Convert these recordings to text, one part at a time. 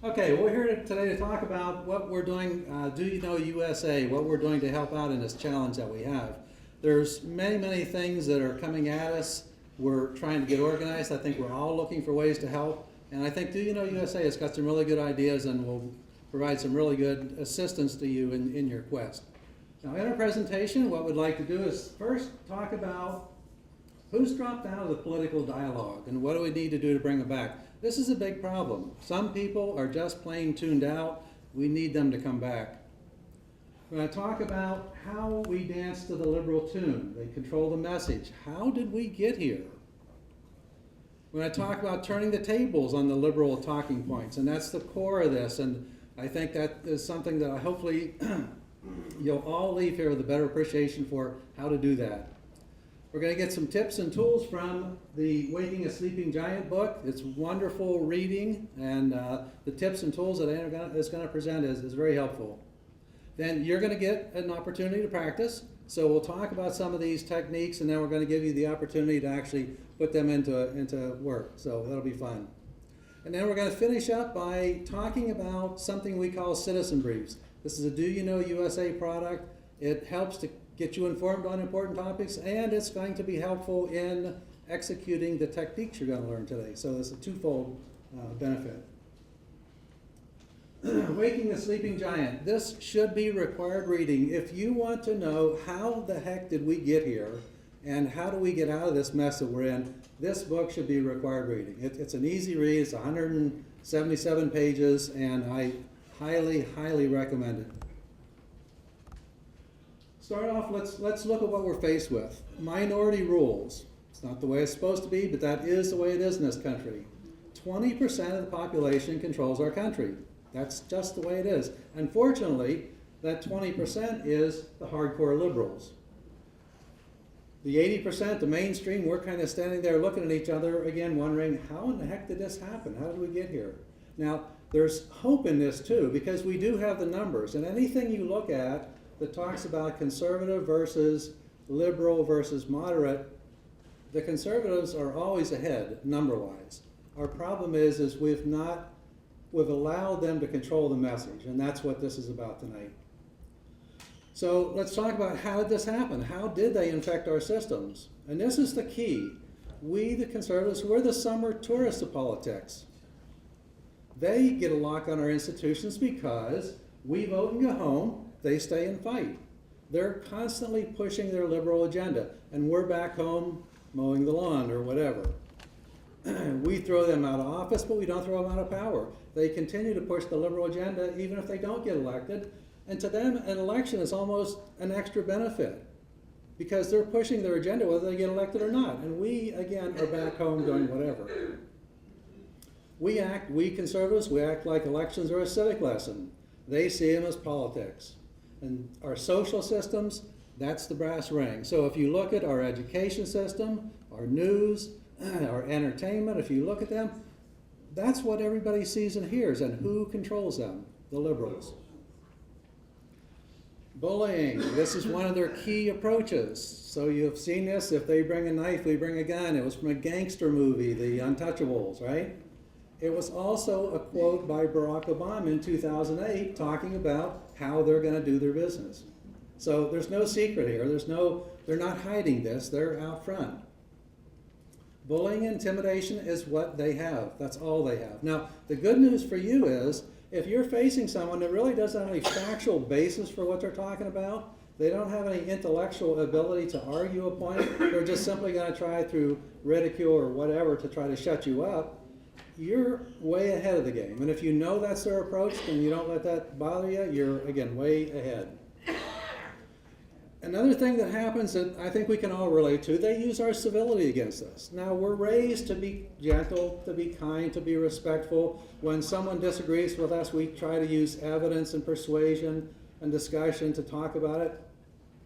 Okay, well, we're here today to talk about what we're doing, Do You Know USA, what we're doing to help out in this challenge that we have. There's many things that are coming at us. We're trying to get organized. I think we're all looking for ways to help. And I think Do You Know USA has got some really good ideas and will provide some really good assistance to you in your quest. Now, in our presentation, what we'd like to do is first talk about who's dropped out of the political dialogue and what do we need to do to bring them back. This is a big problem. Some people are just plain tuned out. We need them to come back. We're going to talk about how we dance to the liberal tune. They control the message. How did we get here? We're going to talk about turning the tables on the liberal talking points, and that's the core of this. And I think that is something that hopefully you'll all leave here with a better appreciation for how to do that. We're going to get some tips and tools from the Waking a Sleeping Giant book. It's wonderful reading, and the tips and tools that Anna is going to present is very helpful. Then you're going to get an opportunity to practice. So we'll talk about some of these techniques, and then we're going to give you the opportunity to actually put them into work. So that'll be fun. And then we're going to finish up by talking about something we call citizen briefs. This is a Do You Know USA product. It helps to get you informed on important topics, and it's going to be helpful in executing the techniques you're going to learn today. So it's a twofold benefit. Waking the Sleeping Giant. This should be required reading. If you want to know how the heck did we get here and how do we get out of this mess that we're in, this book should be required reading. It's an easy read. It's 177 pages, and I highly recommend it. Start off, let's look at what we're faced with. Minority rules. It's not the way it's supposed to be, but that is the way it is in this country. 20% of the population controls our country. That's just the way it is. Unfortunately, that 20% is the hardcore liberals. The 80%, the mainstream, we're kind of standing there looking at each other, again, wondering, how in the heck did this happen? How did we get here? Now, there's hope in this too, because we do have the numbers, and anything you look at that talks about conservative versus liberal versus moderate, the conservatives are always ahead number-wise. Our problem is we've allowed them to control the message, and that's what this is about tonight. So let's talk about how did this happen? How did they infect our systems? And this is the key. We, the conservatives, we're the summer tourists of politics. They get a lock on our institutions because we vote and go home. They stay and fight. They're constantly pushing their liberal agenda, and we're back home mowing the lawn or whatever. We throw them out of office, but we don't throw them out of power. They continue to push the liberal agenda even if they don't get elected, and to them an election is almost an extra benefit because they're pushing their agenda whether they get elected or not, and we, again, are back home doing whatever. We conservatives, we act like elections are a civic lesson. They see them as politics. And our social systems, that's the brass ring. So if you look at our education system, our news, our entertainment, if you look at them, that's what everybody sees and hears. And who controls them? The liberals. Bullying, this is one of their key approaches. So you've seen this, if they bring a knife, we bring a gun. It was from a gangster movie, The Untouchables, right? It was also a quote by Barack Obama in 2008 talking about how they're going to do their business. So there's no secret here. They're not hiding this. They're out front. Bullying and intimidation is what they have. That's all they have. Now, the good news for you is if you're facing someone that really doesn't have any factual basis for what they're talking about, they don't have any intellectual ability to argue a point, they're just simply going to try through ridicule or whatever to try to shut you up, you're way ahead of the game. And if you know that's their approach and you don't let that bother you, you're, again, way ahead. Another thing that happens that I think we can all relate to, they use our civility against us. Now, we're raised to be gentle, to be kind, to be respectful. When someone disagrees with us, we try to use evidence and persuasion and discussion to talk about it.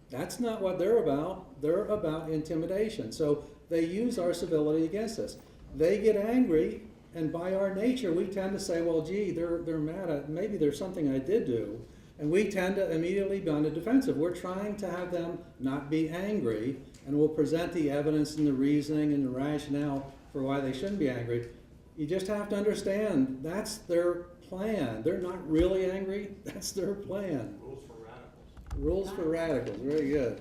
That's not what they're about. They're about intimidation. So they use our civility against us. They get angry. And by our nature, we tend to say, well, gee, they're mad at, maybe there's something I did do. And we tend to immediately be on the defensive. We're trying to have them not be angry, and we'll present the evidence and the reasoning and the rationale for why they shouldn't be angry. You just have to understand that's their plan. They're not really angry. That's their plan. Rules for radicals. Rules for radicals. Very good.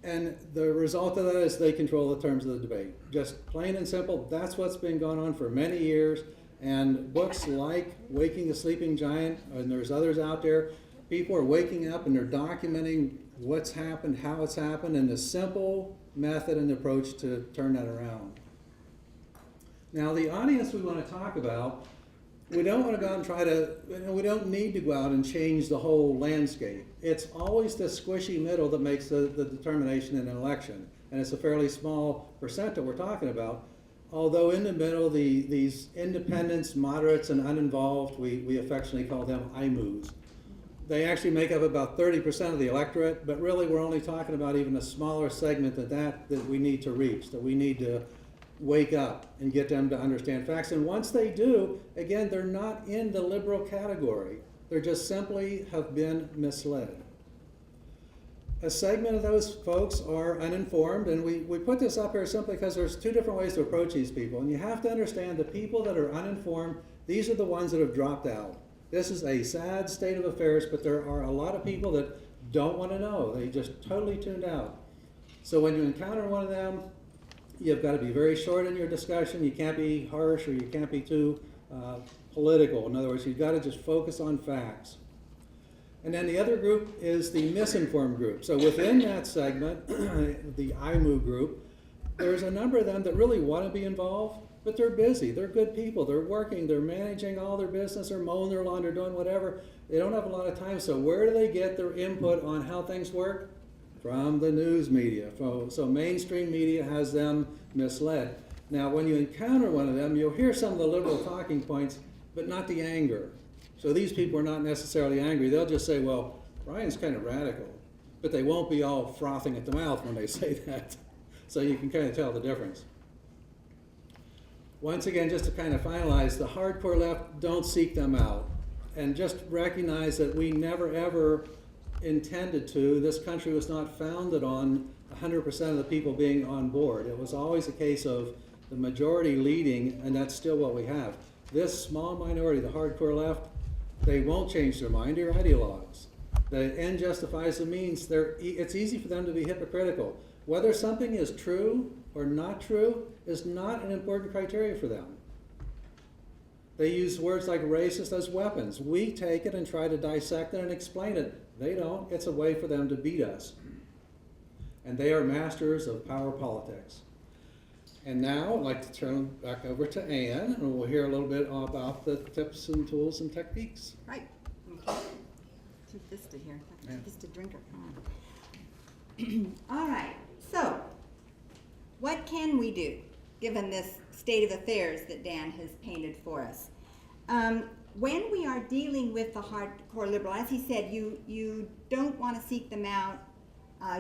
And the result of that is they control the terms of the debate. Just plain and simple, that's what's been going on for many years. And books like Waking the Sleeping Giant, and there's others out there, people are waking up and they're documenting what's happened, how it's happened, and the simple method and approach to turn that around. Now, the audience we want to talk about, we don't want to go out and try to, we don't need to go out and change the whole landscape. It's always the squishy middle that makes the determination in an election. And it's a fairly small percent that we're talking about. Although in the middle, these independents, moderates, and uninvolved, we affectionately call them IMOs. They actually make up about 30% of the electorate, but really we're only talking about even a smaller segment of that we need to reach, that we need to wake up and get them to understand facts. And once they do, again, they're not in the liberal category. They just simply have been misled. A segment of those folks are uninformed, and we put this up here simply because there's two different ways to approach these people. And you have to understand the people that are uninformed, these are the ones that have dropped out. This is a sad state of affairs, but there are a lot of people that don't want to know. They just totally tuned out. So when you encounter one of them, you've got to be very short in your discussion. You can't be harsh or you can't be too political. In other words, you've got to just focus on facts. And then the other group is the misinformed group. So within that segment, the IMU group, there's a number of them that really want to be involved, but they're busy. They're good people. They're working. They're managing all their business. They're mowing their lawn. They're doing whatever. They don't have a lot of time. So where do they get their input on how things work? From the news media. So mainstream media has them misled. Now, when you encounter one of them, you'll hear some of the liberal talking points, but not the anger. So these people are not necessarily angry. They'll just say, well, Ryan's kind of radical. But they won't be all frothing at the mouth when they say that. So you can kind of tell the difference. Once again, just to kind of finalize, the hardcore left, don't seek them out. And just recognize that we never, ever intended to. This country was not founded on 100% of the people being on board. It was always a case of the majority leading, and that's still what we have. This small minority, the hardcore left, they won't change their mind. They're ideologues. The end justifies the means. It's easy for them to be hypocritical. Whether something is true or not true is not an important criteria for them. They use words like racist as weapons. We take it and try to dissect it and explain it. They don't. It's a way for them to beat us. And they are masters of power politics. And now I'd like to turn back over to Ann, and we'll hear a little bit about the tips and tools and techniques. Right. Okay. Too fisted here. Like a fisted drinker. Come on. All right. So, what can we do, given this state of affairs that Dan has painted for us? When we are dealing with the hardcore liberal, as he said, you don't want to seek them out.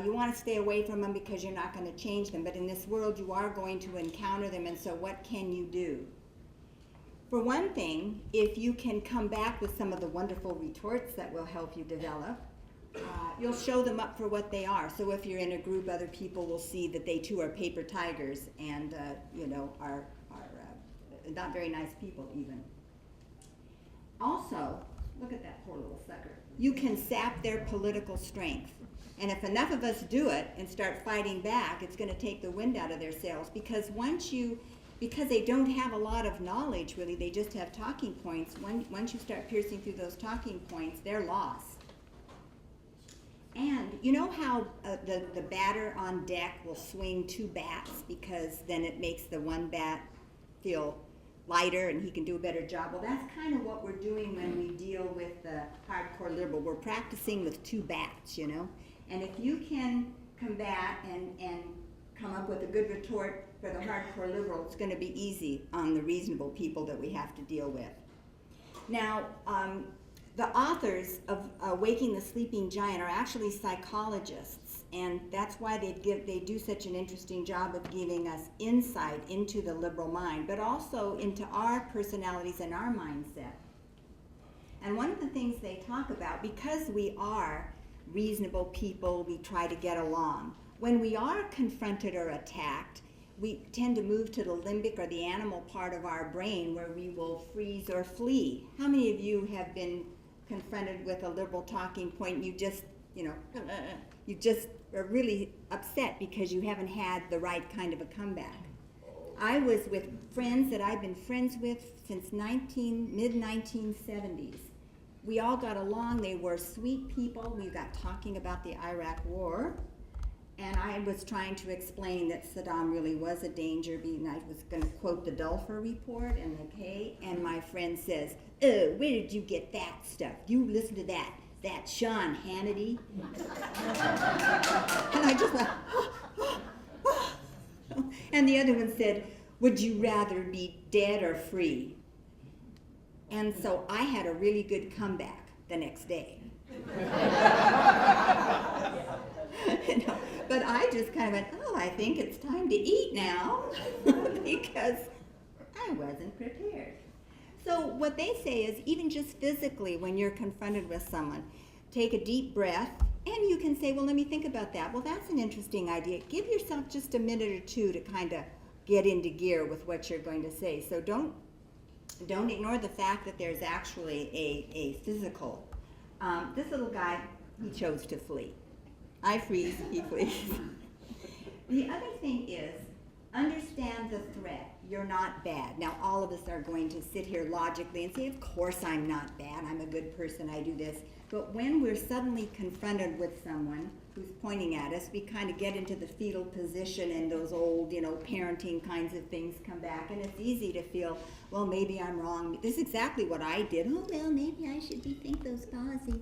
You want to stay away from them because you're not going to change them. But in this world, you are going to encounter them. And so what can you do? For one thing, if you can come back with some of the wonderful retorts that will help you develop, you'll show them up for what they are. So if you're in a group, other people will see that they too are paper tigers and are not very nice people even. Also, look at that poor little sucker. You can sap their political strength. And if enough of us do it and start fighting back, it's going to take the wind out of their sails. Because because they don't have a lot of knowledge, really, they just have talking points. Once you start piercing through those talking points, they're lost. And you know how the batter on deck will swing two bats because then it makes the one bat feel lighter and he can do a better job? Well, that's kind of what we're doing when we deal with the hardcore liberal. We're practicing with two bats, you know? And if you can combat and come up with a good retort for the hardcore liberal, it's going to be easy on the reasonable people that we have to deal with. Now, the authors of Waking the Sleeping Giant are actually psychologists, and that's why they do such an interesting job of giving us insight into the liberal mind, but also into our personalities and our mindset. And one of the things they talk about, because we are reasonable people, we try to get along. When we are confronted or attacked, we tend to move to the limbic or the animal part of our brain where we will freeze or flee. How many of you have been confronted with a liberal talking point and you just, you just are really upset because you haven't had the right kind of a comeback? I was with friends that I've been friends with since mid-1970s. We all got along. They were sweet people. We got talking about the Iraq War. And I was trying to explain that Saddam really was a danger, being I was going to quote the Dulfer report and and my friend says, "Oh, where did you get that stuff? You listen to that Sean Hannity?" And I just went, and the other one said, "Would you rather be dead or free?" And so I had a really good comeback the next day. But I just kind of went, oh, I think it's time to eat now, because I wasn't prepared. So what they say is, even just physically, when you're confronted with someone, take a deep breath, and you can say, well, let me think about that. Well, that's an interesting idea. Give yourself just a minute or two to kind of get into gear with what you're going to say. So don't ignore the fact that there's actually a physical. This little guy, he chose to flee. I freeze, he flees. The other thing is, understand the threat. You're not bad. Now, all of us are going to sit here logically and say, of course I'm not bad. I'm a good person. I do this. But when we're suddenly confronted with someone who's pointing at us, we kind of get into the fetal position, and those old, parenting kinds of things come back. And it's easy to feel, well, maybe I'm wrong. This is exactly what I did. Oh, well, maybe I should rethink those policies.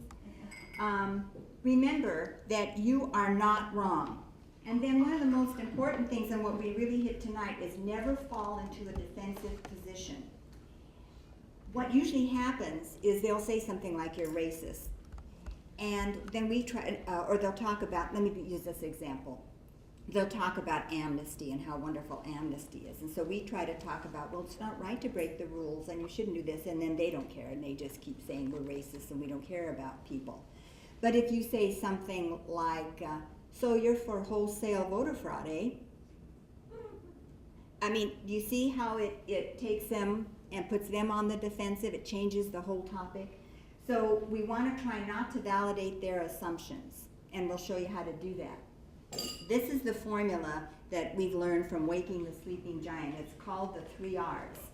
Remember that you are not wrong. And then one of the most important things, and what we really hit tonight, is never fall into a defensive position. What usually happens is they'll say something like, you're racist. And then we try, or they'll talk about, let me use this example. They'll talk about amnesty and how wonderful amnesty is. And so we try to talk about, well, it's not right to break the rules and you shouldn't do this. And then they don't care, and they just keep saying we're racist and we don't care about people. But if you say something like, so you're for wholesale voter fraud, eh? I mean, do you see how it takes them and puts them on the defensive? It changes the whole topic. So we want to try not to validate their assumptions, and we'll show you how to do that. This is the formula that we've learned from Waking the Sleeping Giant. It's called the 3 R's.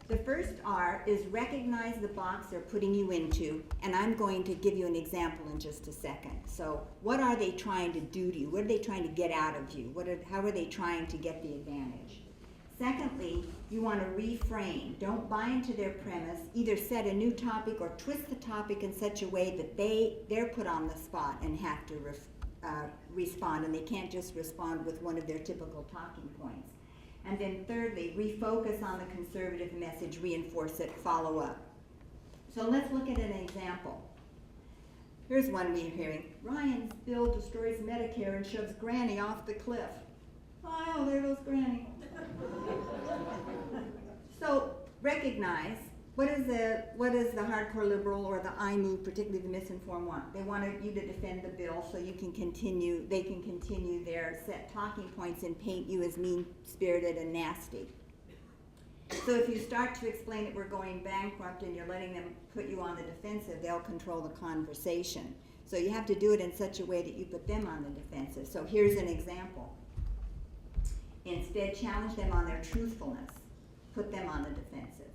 The first R is recognize the box they're putting you into, and I'm going to give you an example in just a second. So what are they trying to do to you? What are they trying to get out of you? How are they trying to get the advantage? Secondly, you want to reframe. Don't buy into their premise. Either set a new topic or twist the topic in such a way that they're put on the spot and have to respond, and they can't just respond with one of their typical talking points. And then thirdly, refocus on the conservative message, reinforce it, follow up. So let's look at an example. Here's one we're hearing. Ryan's bill destroys Medicare and shoves Granny off the cliff. Oh, there goes Granny. So recognize, what is the hardcore liberal or the I move, particularly the misinformed, want? They want you to defend the bill so they can continue their set talking points and paint you as mean-spirited and nasty. So if you start to explain that we're going bankrupt and you're letting them put you on the defensive, they'll control the conversation. So you have to do it in such a way that you put them on the defensive. So here's an example. Instead, challenge them on their truthfulness. Put them on the defensive.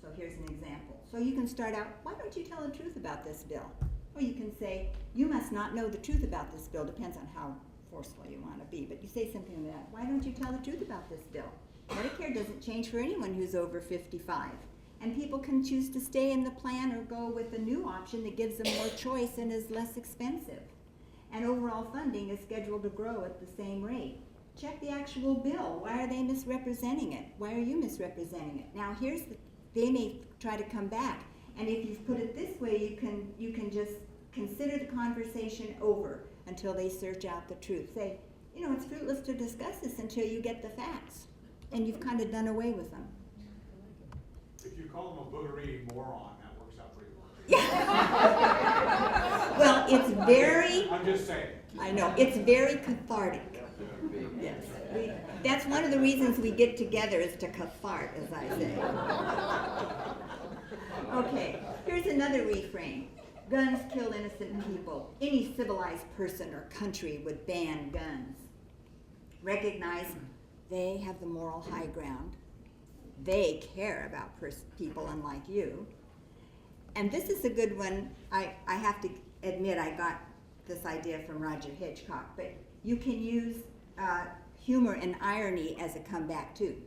So here's an example. So you can start out, why don't you tell the truth about this bill? Or you can say, you must not know the truth about this bill. Depends on how forceful you want to be. But you say something like that. Why don't you tell the truth about this bill? Medicare doesn't change for anyone who's over 55. And people can choose to stay in the plan or go with a new option that gives them more choice and is less expensive. And overall funding is scheduled to grow at the same rate. Check the actual bill. Why are they misrepresenting it? Why are you misrepresenting it? Now they may try to come back. And if you've put it this way, you can just consider the conversation over until they search out the truth. Say, it's fruitless to discuss this until you get the facts. And you've kind of done away with them. If you call them a boogery moron, that works out pretty well. Yeah. Well, it's very... I'm just saying. I know. It's very cathartic. Yes. That's one of the reasons we get together, is to cathartic, as I say. Okay, here's another refrain. Guns kill innocent people. Any civilized person or country would ban guns. Recognize they have the moral high ground. They care about people unlike you. And this is a good one. I have to admit I got this idea from Roger Hitchcock, but you can use humor and irony as a comeback too.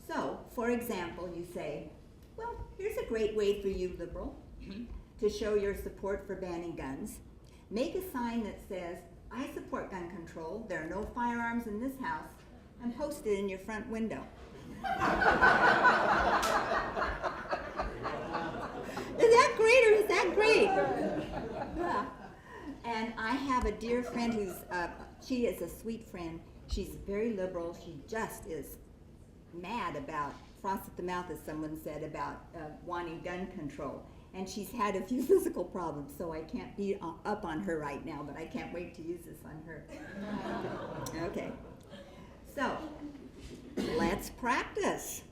So, for example, you say, well, here's a great way for you, liberal, to show your support for banning guns. Make a sign that says, I support gun control, there are no firearms in this house, and post it in your front window. Is that great or is that great? Yeah. And I have a dear friend who's, she is a sweet friend. She's very liberal. She just is mad about, frost at the mouth, as someone said, about wanting gun control. And she's had a few physical problems, so I can't beat up on her right now, but I can't wait to use this on her. Okay. So, let's practice.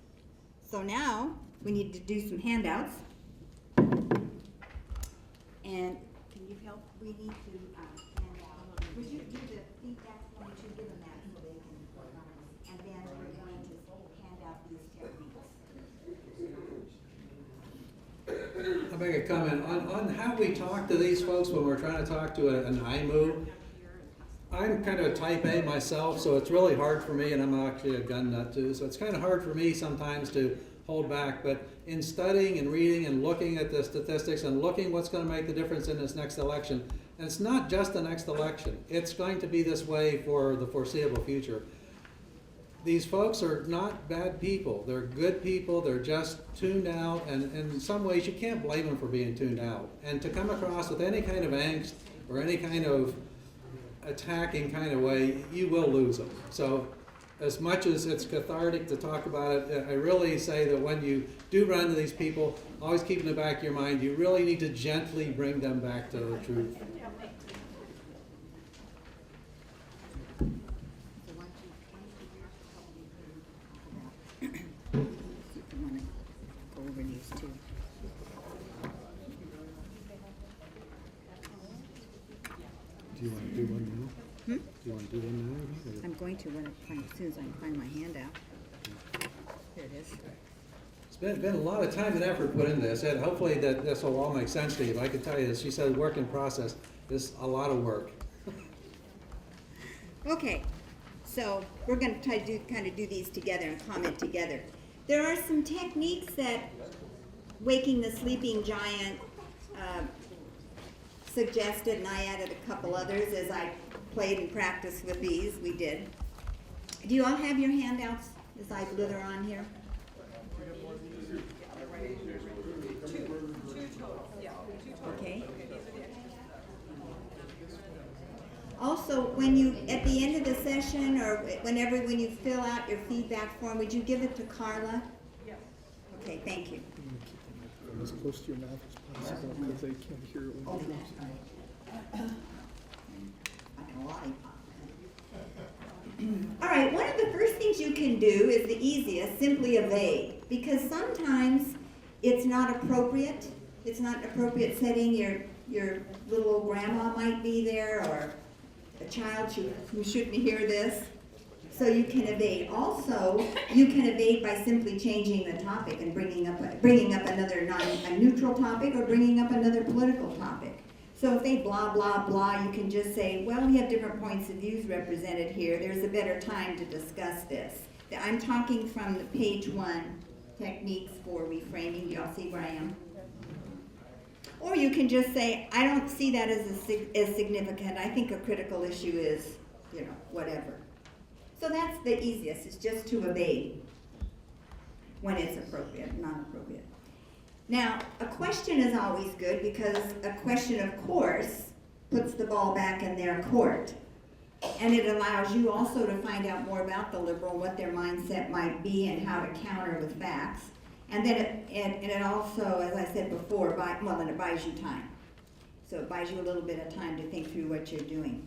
So now, we need to do some handouts. And can you help? We need to hand out. Would you do the feedback form to give them that so they can, and then we're going to hand out these techniques. I'll make a comment on how we talk to these folks when we're trying to talk to an IMU. I'm kind of a type A myself, so it's really hard for me, and I'm actually a gun nut too, so it's kind of hard for me sometimes to hold back. But in studying and reading and looking at the statistics and looking what's going to make the difference in this next election, and it's not just the next election, it's going to be this way for the foreseeable future. These folks are not bad people. They're good people. They're just tuned out, and in some ways you can't blame them for being tuned out. And to come across with any kind of angst or any kind of attacking kind of way, you will lose them. So as much as it's cathartic to talk about it, I really say that when you do run into these people, always keep in the back of your mind, you really need to gently bring them back to the truth. Do you want to do one now? Do you want to do one now? I'm going to when as soon as I can find my handout. Here it is. It's been a lot of time and effort put into this, and hopefully that this will all make sense to you. But I can tell you, as she said, work in process is a lot of work. Okay, so we're going to try to kind of do these together and comment together. There are some techniques that Waking the Sleeping Giant suggested, and I added a couple others as I played and practiced with these. We did. Do you all have your handouts as I blither on here? Okay. Also, when you, at the end of the session, or when you fill out your feedback form, would you give it to Carla? Yes. Okay, thank you. As close to your mouth as possible because they can't hear it when you Like a lollipop. All right, one of the first things you can do is the easiest, simply evade. Because sometimes it's not appropriate. It's not an appropriate setting. Your little old grandma might be there, or a child who shouldn't hear this. So you can evade. Also, you can evade by simply changing the topic and bringing up another a neutral topic, or bringing up another political topic. So if they blah, blah, blah, you can just say, well, we have different points of views represented here. There's a better time to discuss this. I'm talking from the page 1, techniques for reframing. Do y'all see where I am? Or you can just say, I don't see that as significant. I think a critical issue is, whatever. So that's the easiest, is just to evade when it's appropriate, non-appropriate. Now, a question is always good, because a question, of course, puts the ball back in their court. And it allows you also to find out more about the liberal, what their mindset might be, and how to counter with facts. And then it also, as I said before, it buys you time. So it buys you a little bit of time to think through what you're doing.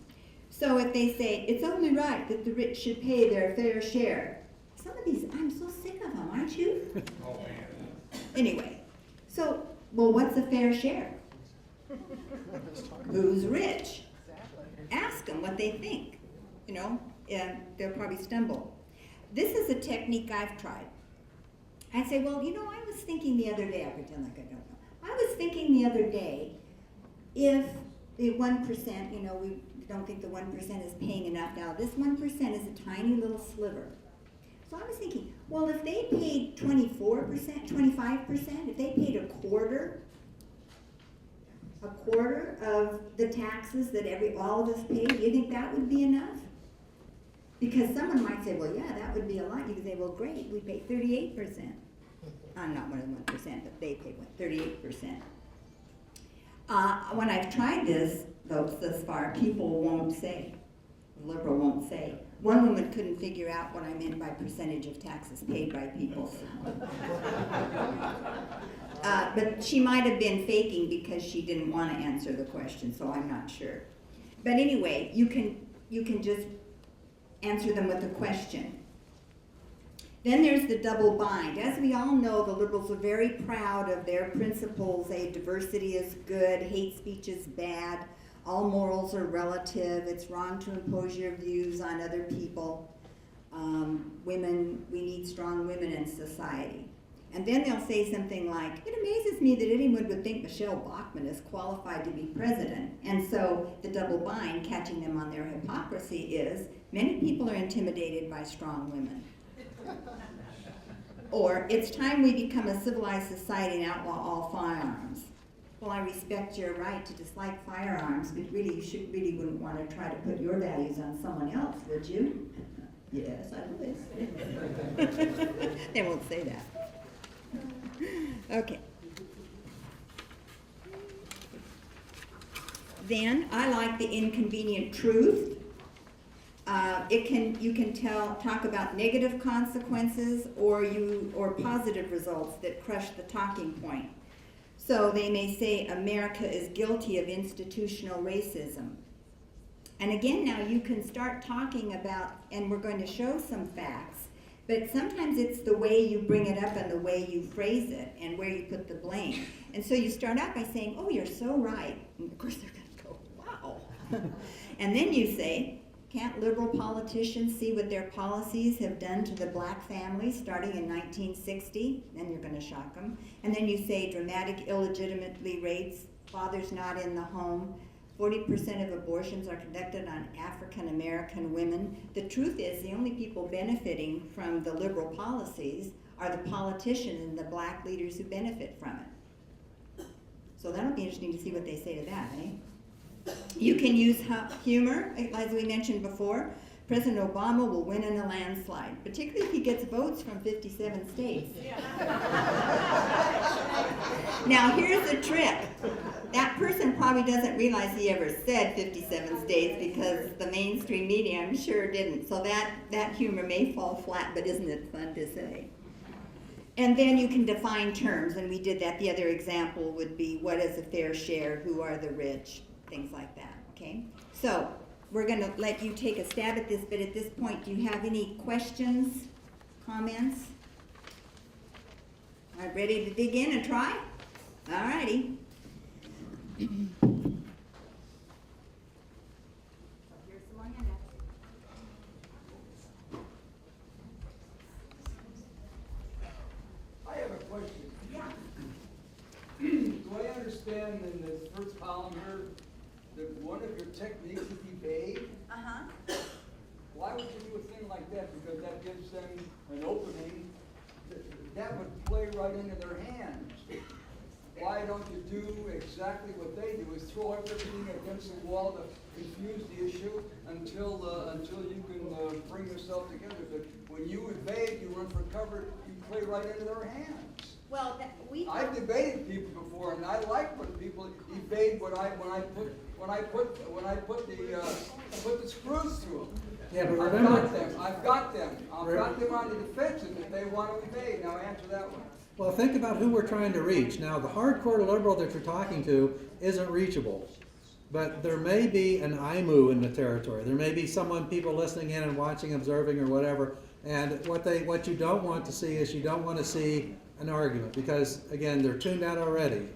So if they say, it's only right that the rich should pay their fair share, some of these, I'm so sick of them, aren't you? Oh, man. Anyway, so, well, what's a fair share? Who's rich? Ask them what they think, you know, and they'll probably stumble. This is a technique I've tried. I say, well, you know, I was thinking the other day, I pretend like I don't know. I was thinking the other day, if the 1%, you know, we don't think the 1% is paying enough now. This 1% is a tiny little sliver. So I was thinking, well, if they paid 24%, 25%, if they paid a quarter of the taxes that all of us pay, do you think that would be enough? Because someone might say, well, yeah, that would be a lot. You could say, well, great, we pay 38%. I'm not one of the 1%, but they pay what, 38%. When I've tried this, though, thus far, people won't say. The liberal won't say. One woman couldn't figure out what I meant by percentage of taxes paid by people. But she might have been faking because she didn't want to answer the question, so I'm not sure. But anyway, you can just answer them with a question. Then there's the double bind. As we all know, the liberals are very proud of their principles. Diversity is good, hate speech is bad, all morals are relative, it's wrong to impose your views on other people. Women, we need strong women in society. And then they'll say something like, it amazes me that anyone would think Michelle Bachmann is qualified to be president. And so the double bind, catching them on their hypocrisy, is many people are intimidated by strong women. Or, it's time we become a civilized society and outlaw all firearms. Well, I respect your right to dislike firearms, but really, you wouldn't want to try to put your values on someone else, would you? Yes, I would. They won't say that. Okay. Then, I like the inconvenient truth. You can talk about negative consequences or positive results that crush the talking point. So they may say America is guilty of institutional racism. And again, now you can start talking about, and we're going to show some facts, but sometimes it's the way you bring it up and the way you phrase it and where you put the blame. And so you start out by saying, oh, you're so right. And of course they're going to go, wow. And then you say, can't liberal politicians see what their policies have done to the black families starting in 1960? Then you're going to shock them. And then you say dramatic illegitimately rates, fathers not in the home, 40% of abortions are conducted on African American women. The truth is the only people benefiting from the liberal policies are the politicians and the black leaders who benefit from it. So that'll be interesting to see what they say to that, eh? You can use humor, as we mentioned before. President Obama will win in a landslide, particularly if he gets votes from 57 states. Now here's the trick. That person probably doesn't realize he ever said 57 states because the mainstream media, I'm sure, didn't. So that humor may fall flat, but isn't it fun to say? And then you can define terms, and we did that. The other example would be, what is a fair share? Who are the rich? Things like that, okay? So we're going to let you take a stab at this, but at this point, do you have any questions, comments? All right, ready to dig in and try? All righty. Here's some more handouts. I have a question. Yeah. Do I understand in the first column here that one of your techniques is evade? Uh-huh. Why would you do a thing like that? Because that gives them an opening that would play right into their hands. Why don't you do exactly what they do, is throw everything against the wall to confuse the issue until you can bring yourself together. But when you evade, you run for cover, you play right into their hands. Well, I've debated people before, and I like when people evade when I put the screws through them. Yeah, but remember, I've got them on the defensive if they want to evade. Now answer that one. well, think about who we're trying to reach. Now, the hardcore liberal that you're talking to isn't reachable. but there may be an IMU in the territory. There may be people listening in and watching, observing, or whatever. And what you don't want to see is you don't want to see an argument, because again, they're tuned out already.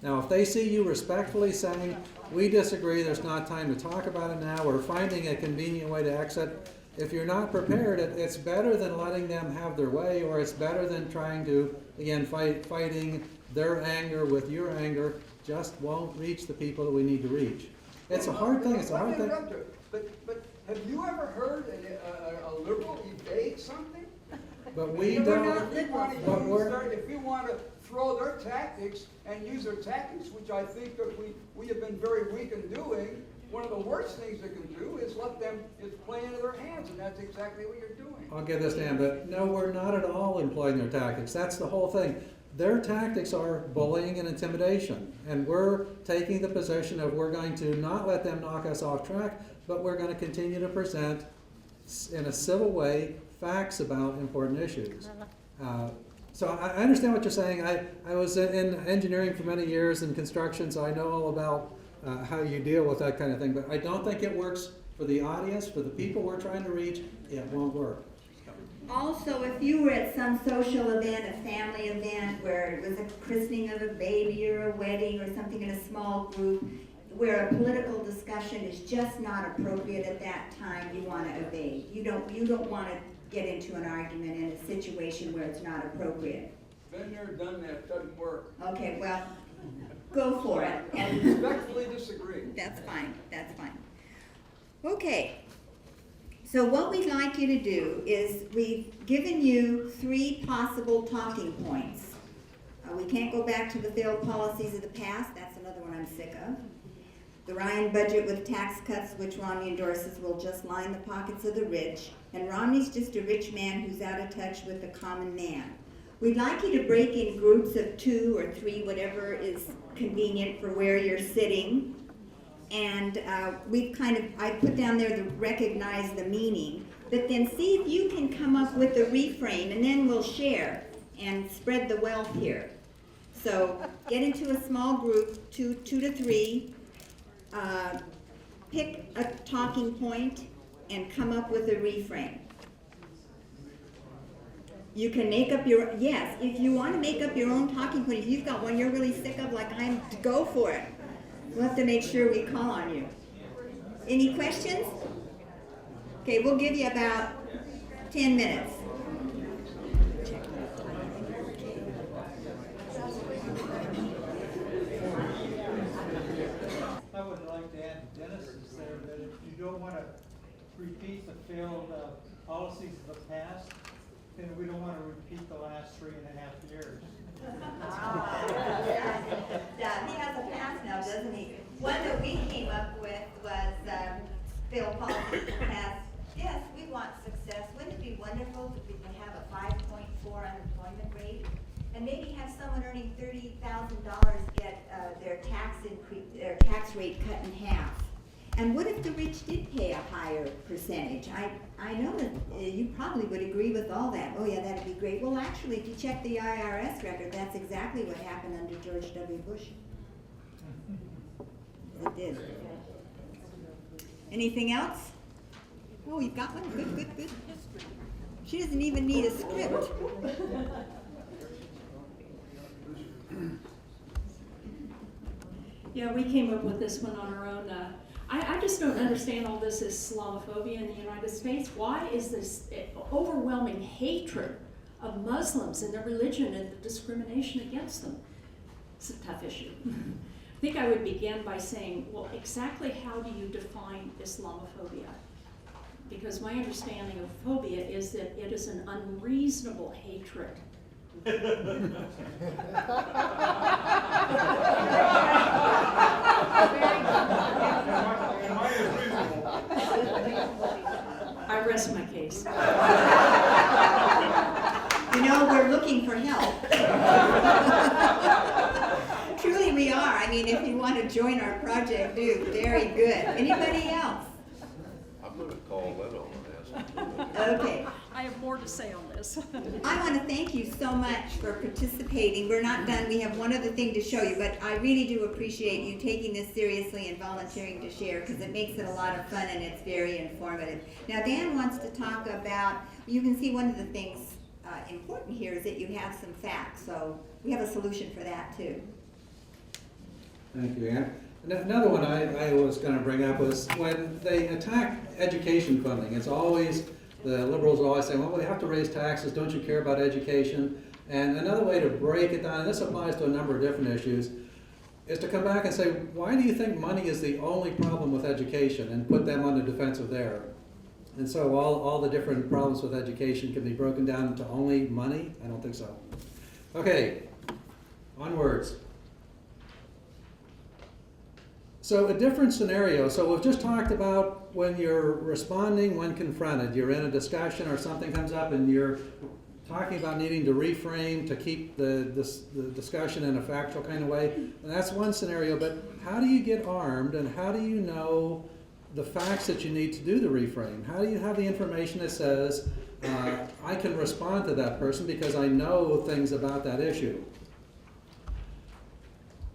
Now, if they see you respectfully saying, we disagree, there's not time to talk about it now, or finding a convenient way to exit, if you're not prepared, it's better than letting them have their way, or it's better than trying to, again, fighting their anger with your anger. Just won't reach the people that we need to reach. It's a hard thing, it's a hard thing. But have you ever heard a liberal evade something? But we If don't, if we want to throw their tactics and use their tactics, which I think that we have been very weak in doing, one of the worst things they can do is let them play into their hands, and that's exactly what you're doing. I'll give this to Ann, but no, we're not at all employing their tactics. That's the whole thing. Their tactics are bullying and intimidation, and we're taking the position of we're going to not let them knock us off track, but we're going to continue to present in a civil way facts about important issues. So I understand what you're saying. I was in engineering for many years and construction, so I know all about how you deal with that kind of thing, but I don't think it works for the audience, for the people we're trying to reach. It won't work. Also, if you were at some social event, a family event, where it was a christening of a baby or a wedding or something in a small group, where a political discussion is just not appropriate at that time, you want to evade. You don't want to get into an argument in a situation where it's not appropriate. Been there, done that, doesn't work. Okay, well, go for it. I respectfully disagree. That's fine, that's fine. Okay, so what we'd like you to do is we've given you 3 possible talking points. We can't go back to the failed policies of the past. That's another one I'm sick of. The Ryan budget with tax cuts, which Romney endorses, will just line the pockets of the rich. And Romney's just a rich man who's out of touch with the common man. We'd like you to break in groups of 2 or 3, whatever is convenient for where you're sitting. And I put down there to recognize the meaning, but then see if you can come up with a reframe, and then we'll share and spread the wealth here. So get into a small group, 2 to 3, pick a talking point and come up with a reframe. You can make up if you want to make up your own talking point, if you've got one you're really sick of, like I'm, go for it. We'll have to make sure we call on you. Any questions? Okay, we'll give you about 10 minutes. I would like to add to Dennis's there that if you don't want to repeat the failed policies of the past, then we don't want to repeat the last 3.5 years. Yeah, he has a pass now, doesn't he? One that we came up with was Phil Paul's pass. Yes, we want success. Wouldn't it be wonderful if we could have a 5.4 unemployment rate, and maybe have someone earning $30,000 get their tax rate cut in half? And what if the rich did pay a higher percentage? I know that you probably would agree with all that. Oh yeah, that'd be great. Well, actually, if you check the IRS record, that's exactly what happened under George W. Bush. It did. Anything else? Oh, you've got one? Good, good, good. She doesn't even need a script. Yeah, we came up with this one on our own. I just don't understand all this Islamophobia in the United States. Why is this overwhelming hatred of Muslims and their religion and the discrimination against them? It's a tough issue. I think I would begin by saying, well, exactly how do you define Islamophobia? Because my understanding of phobia is that it is an unreasonable hatred. I rest my case. You know, we're looking for help. Truly we are. I mean, if you want to join our project, do. Very good. Anybody else? I'm going to call Lynn on this. Okay. I have more to say on this. I want to thank you so much for participating. We're not done. We have one other thing to show you, but I really do appreciate you taking this seriously and volunteering to share because it makes it a lot of fun and it's very informative. Now, Dan wants to talk about, you can see one of the things important here is that you have some facts, so we have a solution for that too. Thank you, Ann. Another one I was going to bring up was when they attack education funding, it's always, the liberals always say, well, we have to raise taxes, don't you care about education? And another way to break it down, and this applies to a number of different issues, is to come back and say, why do you think money is the only problem with education, and put them on the defensive there? And so all the different problems with education can be broken down into only money? I don't think so. Okay, onwards. So a different scenario. So we've just talked about when you're responding when confronted. You're in a discussion or something comes up and you're talking about needing to reframe to keep the discussion in a factual kind of way. And that's one scenario, but how do you get armed and how do you know the facts that you need to do the reframe? How do you have the information that says, I can respond to that person because I know things about that issue?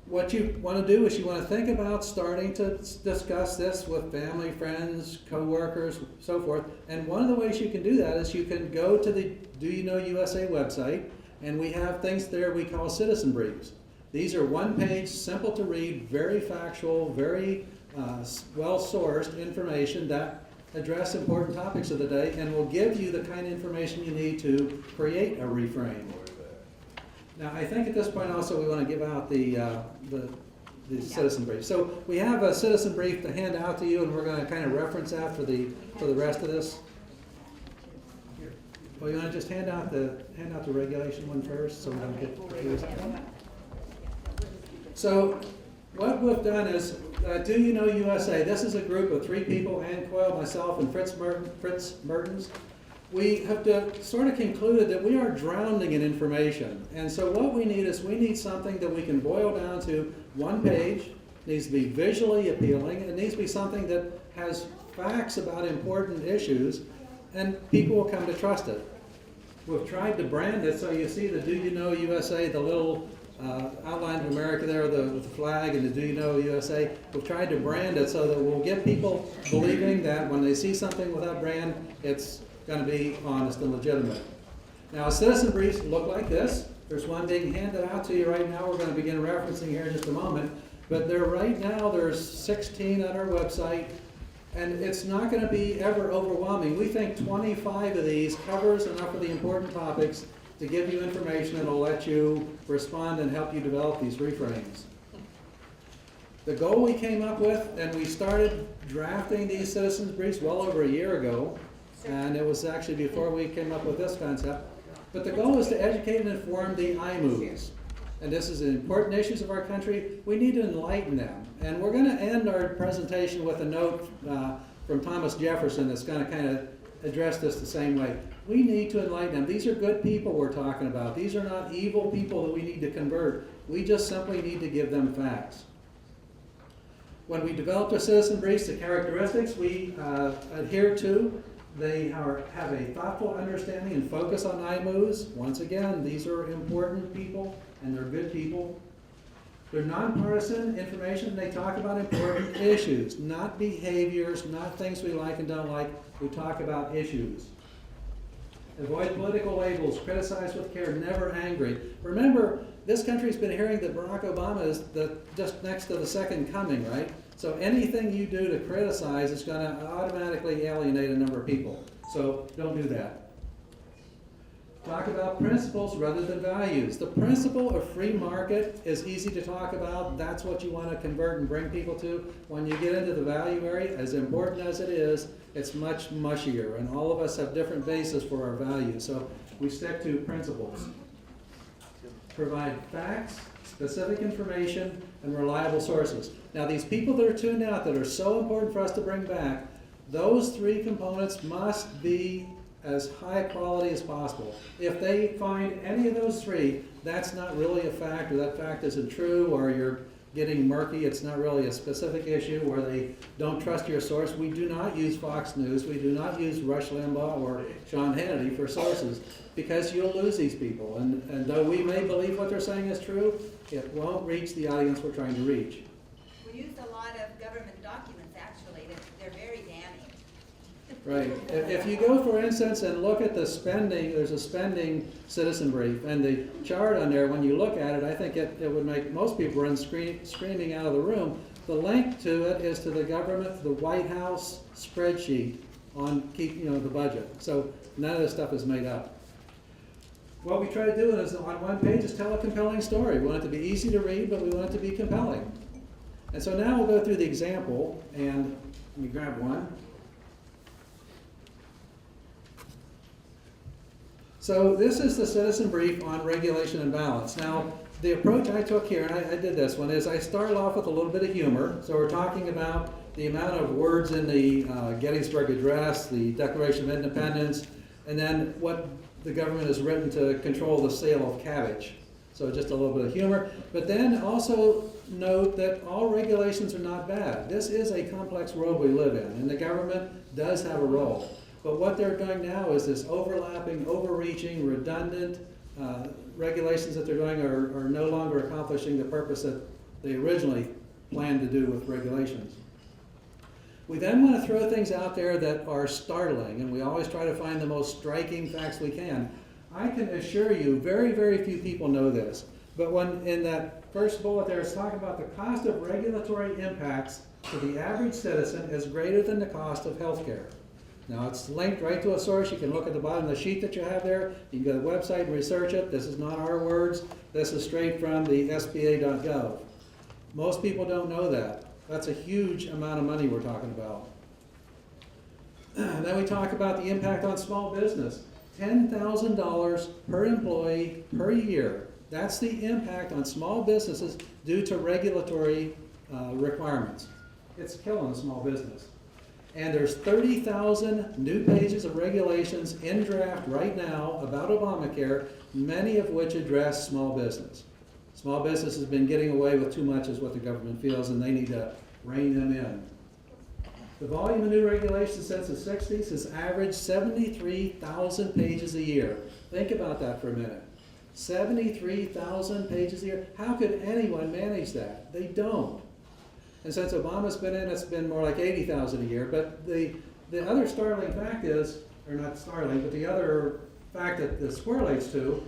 What you want to do is you want to think about starting to discuss this with family, friends, co-workers, so forth. And one of the ways you can do that is you can go to the Do You Know USA website, and we have things there we call citizen briefs. These are one-page, simple to read, very factual, very well-sourced information that address important topics of the day and will give you the kind of information you need to create a reframe. Now, I think at this point also we want to give out the citizen brief. So we have a citizen brief to hand out to you, and we're going to kind of reference that for the rest of this. Well, you want to just hand out the regulation one first, so we don't get confused. So what we've done is, Do You Know USA? This is a group of 3 people: Ann Coyle, myself, and Fritz Mertens. We have sort of concluded that we are drowning in information. And so what we need is we need something that we can boil down to one page. It needs to be visually appealing. It needs to be something that has facts about important issues, and people will come to trust it. We've tried to brand it, so you see the Do You Know USA, the little outline of America there with the flag and the Do You Know USA. We've tried to brand it so that we'll get people believing that when they see something with that brand, it's going to be honest and legitimate. Now, citizen briefs look like this. There's one being handed out to you right now. We're going to begin referencing here in just a moment. But right now, there's 16 on our website, and it's not going to be ever overwhelming. We think 25 of these covers enough of the important topics to give you information that will let you respond and help you develop these reframes. The goal we came up with, and we started drafting these citizens briefs well over a year ago, and it was actually before we came up with this concept. But the goal is to educate and inform the IMOOs. And this is important issues of our country. We need to enlighten them. And we're going to end our presentation with a note from Thomas Jefferson that's going to kind of address this the same way. We need to enlighten them. These are good people we're talking about. These are not evil people that we need to convert. We just simply need to give them facts. When we developed our citizen briefs, the characteristics we adhere to, they have a thoughtful understanding and focus on IMOs. Once again, these are important people and they're good people. They're nonpartisan information. They talk about important issues, not behaviors, not things we like and don't like. We talk about issues. Avoid political labels, criticize with care, never angry. Remember, this country's been hearing that Barack Obama is just next to the second coming, right? So anything you do to criticize is going to automatically alienate a number of people. So don't do that. Talk about principles rather than values. The principle of free market is easy to talk about. That's what you want to convert and bring people to. When you get into the value area, as important as it is, it's much mushier. And all of us have different bases for our values. So we stick to principles. Provide facts, specific information, and reliable sources. Now, these people that are tuned out that are so important for us to bring back, those 3 components must be as high quality as possible. If they find any of those 3, that's not really a fact, or that fact isn't true, or getting murky. It's not really a specific issue where they don't trust your source. We do not use Fox News. We do not use Rush Limbaugh or Sean Hannity for sources because you'll lose these people. And though we may believe what they're saying is true, it won't reach the audience we're trying to reach. We used a lot of government documents, actually, they're very damning. Right. If you go, for instance, and look at the spending, there's a spending citizen brief, and the chart on there, when you look at it, I think it would make most people run screaming out of the room. The link to it is to the government, the White House spreadsheet on the budget. So none of this stuff is made up. What we try to do is on one page is tell a compelling story. We want it to be easy to read, but we want it to be compelling. And so now we'll go through the example, and let me grab one. So this is the citizen brief on regulation and balance. Now, the approach I took here, and I did this one, is I started off with a little bit of humor. So we're talking about the amount of words in the Gettysburg Address, the Declaration of Independence, and then what the government has written to control the sale of cabbage. So just a little bit of humor. But then also note that all regulations are not bad. This is a complex world we live in, and the government does have a role. But what they're doing now is this overlapping, overreaching, redundant regulations that they're doing are no longer accomplishing the purpose that they originally planned to do with regulations. We then want to throw things out there that are startling, and we always try to find the most striking facts we can. I can assure you, very, very few people know this, but when in that first bullet there, it's talking about the cost of regulatory impacts to the average citizen is greater than the cost of health care. Now, it's linked right to a source. You can look at the bottom of the sheet that you have there. You can go to the website and research it. This is not our words. This is straight from the SBA.gov. Most people don't know that. That's a huge amount of money we're talking about. Then we talk about the impact on small business. $10,000 per employee per year. That's the impact on small businesses due to regulatory requirements. It's killing a small business. And there's 30,000 new pages of regulations in draft right now about Obamacare, many of which address small business. Small business has been getting away with too much is what the government feels, and they need to rein them in. The volume of new regulations since the 60s has averaged 73,000 pages a year. Think about that for a minute. 73,000 pages a year. How could anyone manage that? They don't. And since Obama's been in, it's been more like 80,000 a year. But the other startling fact is, or not startling, but the other fact that this correlates to,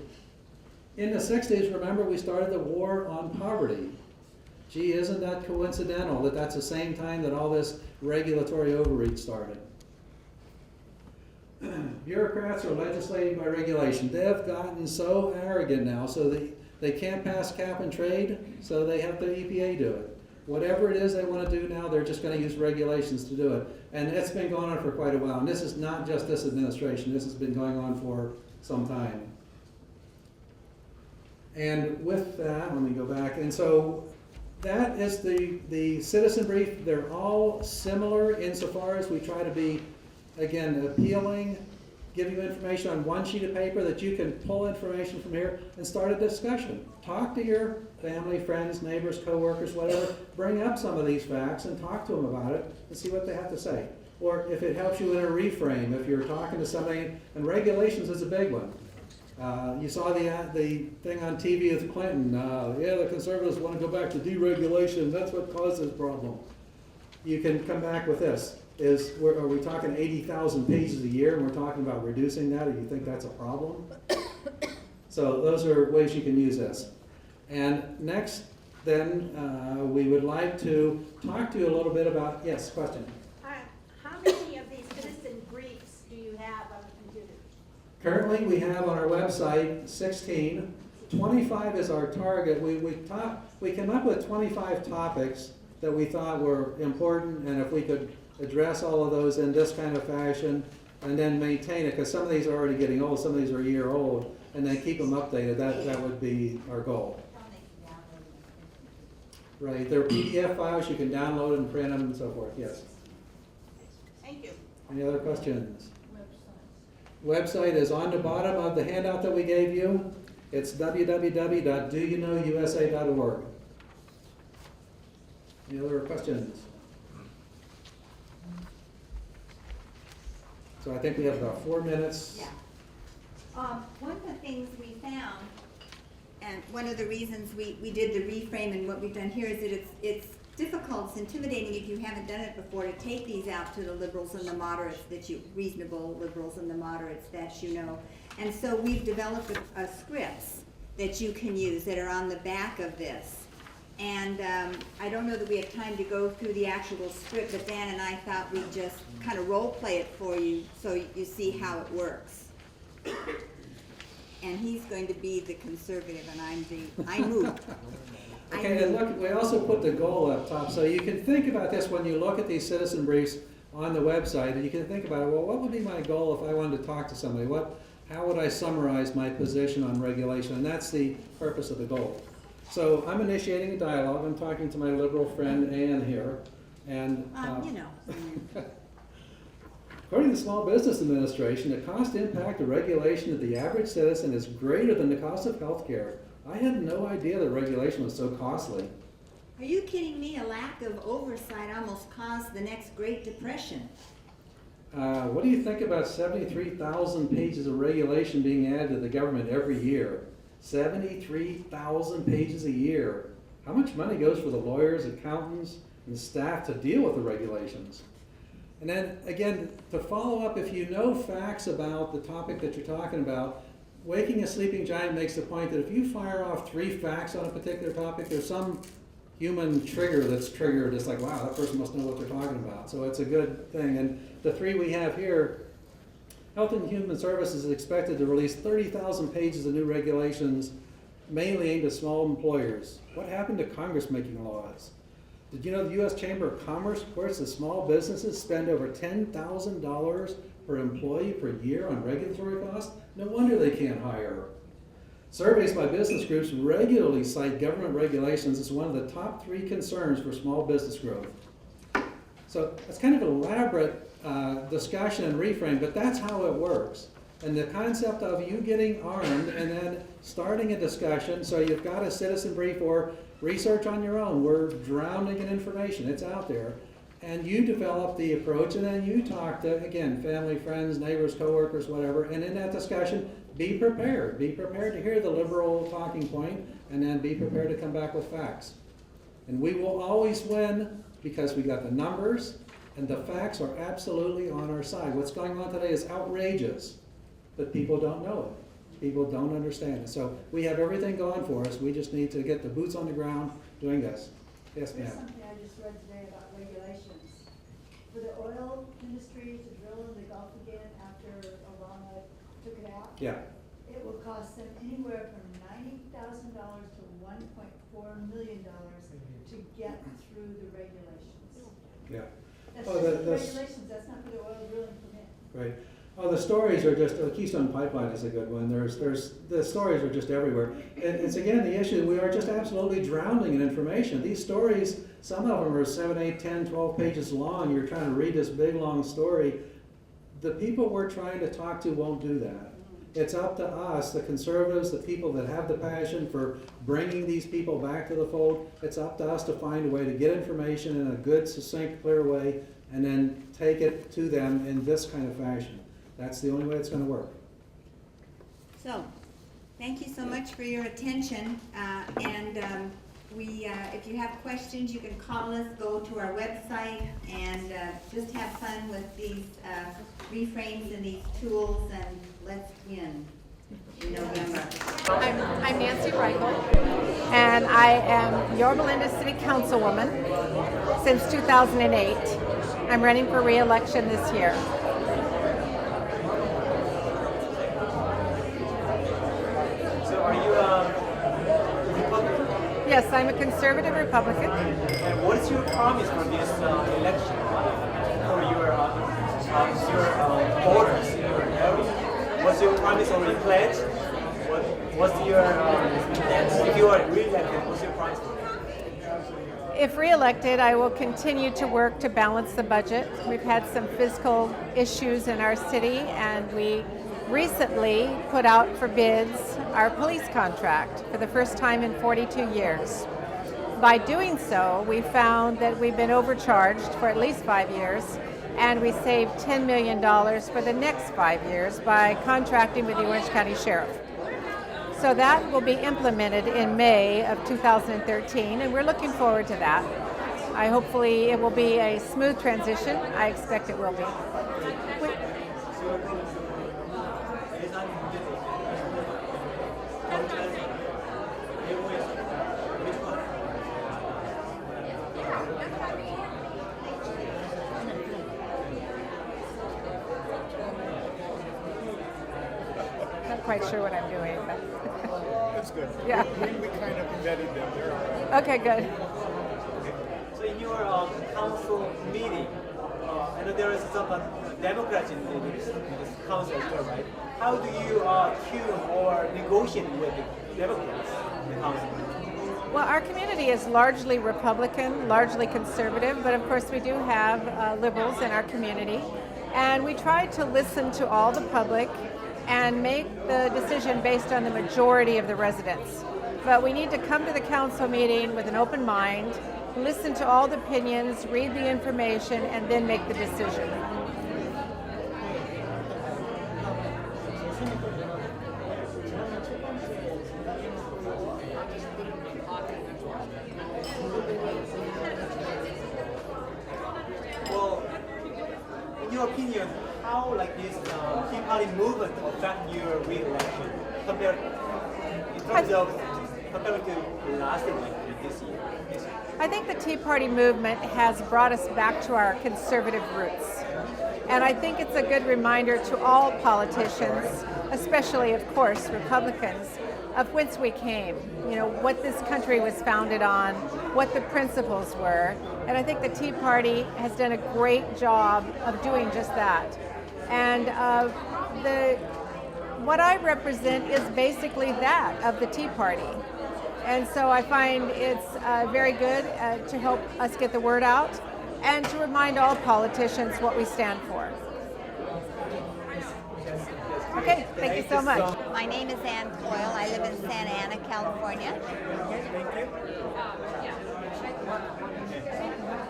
in the 60s, remember, we started the war on poverty. Gee, isn't that coincidental that that's the same time that all this regulatory overreach started? Bureaucrats are legislating by regulation. They've gotten so arrogant now, so they can't pass cap and trade, so they have the EPA do it. Whatever it is they want to do now, they're just going to use regulations to do it. And it's been going on for quite a while. And this is not just this administration. This has been going on for some time. And with that, let me go back. And so that is the citizen brief. They're all similar insofar as we try to be, again, appealing, give you information on one sheet of paper that you can pull information from here and start a discussion. Talk to your family, friends, neighbors, coworkers, whatever. Bring up some of these facts and talk to them about it and see what they have to say. Or if it helps you in a reframe, if you're talking to somebody, and regulations is a big one. You saw the thing on TV with Clinton. Yeah, the conservatives want to go back to deregulation. That's what caused this problem. You can come back with this. Are we talking 80,000 pages a year and we're talking about reducing that, or do you think that's a problem? So those are ways you can use this. And next, then, we would like to talk to you a little bit about, yes, question? How many of these citizen briefs do you have on the computer? Currently, we have on our website 16. 25 is our target. We came up with 25 topics that we thought were important, and if we could address all of those in this kind of fashion and then maintain it, because some of these are already getting old, some of these are a year old, and then keep them updated, that would be our goal. Right, they're PDF files, you can download and print them and so forth, yes. Thank you. Any other questions? Website is on the bottom of the handout that we gave you. It's www.doyouknowusa.org. Any other questions? So I think we have about 4 minutes. Yeah. One of the things we found, and one of the reasons we did the reframe and what we've done here is that it's difficult, it's intimidating if you haven't done it before to take these out to the liberals and the moderates reasonable liberals and the moderates that you know. And so we've developed a scripts that you can use that are on the back of this. And I don't know that we have time to go through the actual script, but Dan and I thought we'd just kind of role play it for you so you see how it works. And he's going to be the conservative and I moved. Okay, and look, we also put the goal up top, so you can think about this when you look at these citizen briefs on the website, and you can think about, well, what would be my goal if I wanted to talk to somebody? How would I summarize my position on regulation? And that's the purpose of the goal. So I'm initiating a dialogue. I'm talking to my liberal friend Ann here, and You know. according to the Small Business Administration, the cost impact of regulation of the average citizen is greater than the cost of health care. I had no idea that regulation was so costly. Are you kidding me? A lack of oversight almost caused the next Great Depression. What do you think about 73,000 pages of regulation being added to the government every year? 73,000 pages a year. How much money goes for the lawyers, accountants, and staff to deal with the regulations? And then, again, to follow up, if you know facts about the topic that you're talking about, Waking a Sleeping Giant makes the point that if you fire off 3 facts on a particular topic, there's some human trigger that's triggered. It's like, wow, that person must know what they're talking about. So it's a good thing. And the 3 we have here, Health and Human Services is expected to release 30,000 pages of new regulations, mainly aimed at small employers. What happened to Congress making laws? Did you know the U.S. Chamber of Commerce reports that small businesses spend over $10,000 per employee per year on regulatory costs? No wonder they can't hire. Surveys by business groups regularly cite government regulations as one of the top 3 concerns for small business growth. So it's kind of an elaborate discussion and reframe, but that's how it works. And the concept of you getting armed and then starting a discussion, so you've got a citizen brief or research on your own. We're drowning in information. It's out there. And you develop the approach, and then you talk to, again, family, friends, neighbors, coworkers, whatever. And in that discussion, be prepared. Be prepared to hear the liberal talking point, and then be prepared to come back with facts. And we will always win because we got the numbers, and the facts are absolutely on our side. What's going on today is outrageous, but people don't know it. People don't understand it. So we have everything going for us. We just need to get the boots on the ground doing this. Yes, ma'am. There's something I just read today about regulations. For the oil industry to drill in the Gulf again after Obama took it out, Yeah. it will cost them anywhere from $90,000 to $1.4 million to get through the regulations. Yeah. That's Oh, just the that's- regulations, that's not for the oil drilling permit. Right. Oh, the stories are just, the Keystone Pipeline is a good one. The stories are just everywhere. And it's again the issue, we are just absolutely drowning in information. These stories, some of them are 7, 8, 10, 12 pages long. You're trying to read this big, long story. The people we're trying to talk to won't do that. It's up to us, the conservatives, the people that have the passion for bringing these people back to the fold. It's up to us to find a way to get information in a good, succinct, clear way, and then take it to them in this kind of fashion. That's the only way it's going to work. So, thank you so much for your attention. If you have questions, you can call us, go to our website, and just have fun with these reframes and these tools, and let's win in November. I'm Nancy Reichel, and I am Yorba Linda City Councilwoman since 2008. I'm running for re-election this year. So are you a Republican? Yes, I'm a conservative Republican. And what is your promise for this election for your voters in your area? What's your promise or your pledge? What's your, if you are re-elected, what's your promise? If re-elected, I will continue to work to balance the budget. We've had some fiscal issues in our city, and we recently put out for bids our police contract for the first time in 42 years. by doing so, we found that we've been overcharged for at least 5 years, and we saved $10 million for the next 5 years by contracting with the Orange County Sheriff. So that will be implemented in May of 2013, and we're looking forward to that. Hopefully it will be a smooth transition. I expect it will be. Not quite sure what I'm doing, but That's good. Yeah. We kind of embedded them. They're all right. okay, good. So in your council meeting, I know there is some Democrats in this council as well, right? How do you tune or negotiate with the Democrats in the council? Well, our community is largely Republican, largely conservative, but of course we do have liberals in our community. And we try to listen to all the public and make the decision based on the majority of the residents. But we need to come to the council meeting with an open mind, listen to all the opinions, read the information, and then make the decision. Well, in your opinion, how like this Tea Party movement affect your re-election compared to last election this year? I think the Tea Party movement has brought us back to our conservative roots. And I think it's a good reminder to all politicians, especially, of course, Republicans, of whence we came, what this country was founded on, what the principles were. And I think the Tea Party has done a great job of doing just that. And what I represent is basically that of the Tea Party. And so I find it's very good to help us get the word out and to remind all politicians what we stand for. Okay, thank you so much. My name is Ann Coyle. I live in Santa Ana, California.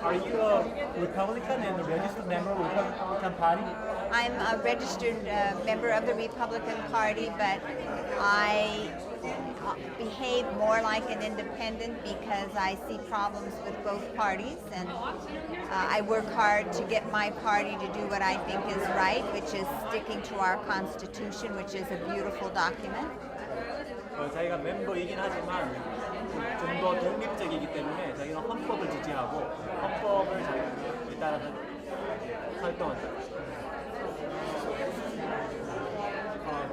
Are you a Republican and a registered member of the Republican Party? I'm a registered member of the Republican Party, but I behave more like an independent because I see problems with both parties, and I work hard to get my party to do what I think is right, which is sticking to our Constitution, which is a beautiful document. 자기가 멤버이긴 하지만 좀 더 독립적이기 때문에 자기는 헌법을 지지하고 헌법을 자기가 따라서 활동한다.